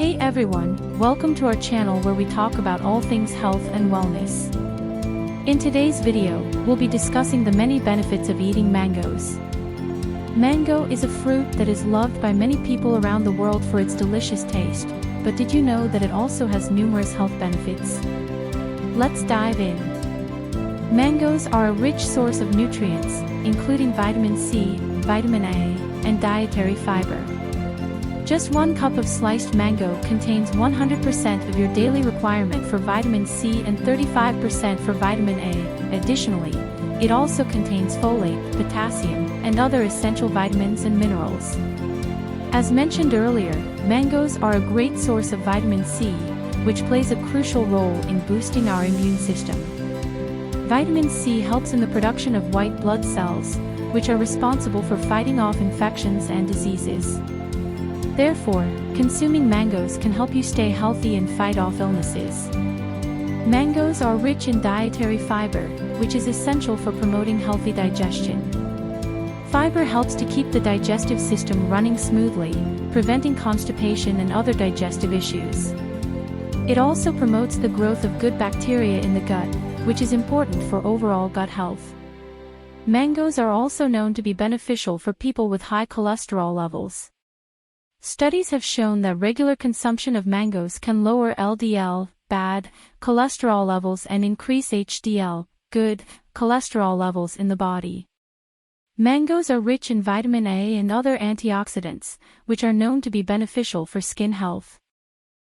Hey everyone, welcome to our channel where we talk about all things health and wellness. In today's video, we'll be discussing the many benefits of eating mangoes. Mango is a fruit that is loved by many people around the world for its delicious taste, but did you know that it also has numerous health benefits? Let's dive in. Mangoes are a rich source of nutrients, including vitamin C, vitamin A, and dietary fiber. Just 1 cup of sliced mango contains 100% of your daily requirement for vitamin C and 35% for vitamin A. Additionally, it also contains folate, potassium, and other essential vitamins and minerals. As mentioned earlier, mangoes are a great source of vitamin C, which plays a crucial role in boosting our immune system. Vitamin C helps in the production of white blood cells, which are responsible for fighting off infections and diseases. Therefore, consuming mangoes can help you stay healthy and fight off illnesses. Mangoes are rich in dietary fiber, which is essential for promoting healthy digestion. Fiber helps to keep the digestive system running smoothly, preventing constipation and other digestive issues. It also promotes the growth of good bacteria in the gut, which is important for overall gut health. Mangoes are also known to be beneficial for people with high cholesterol levels. Studies have shown that regular consumption of mangoes can lower LDL, bad, cholesterol levels and increase HDL, good, cholesterol levels in the body. Mangoes are rich in vitamin A and other antioxidants, which are known to be beneficial for skin health.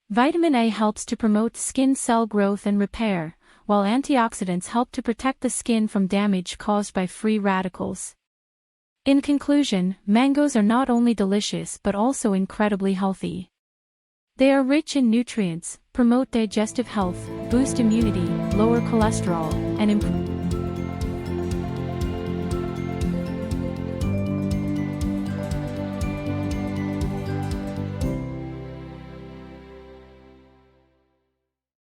Vitamin A helps to promote skin cell growth and repair, while antioxidants help to protect the skin from damage caused by free radicals. In conclusion, mangoes are not only delicious but also incredibly healthy. They are rich in nutrients, promote digestive health, boost immunity, lower cholesterol, and improve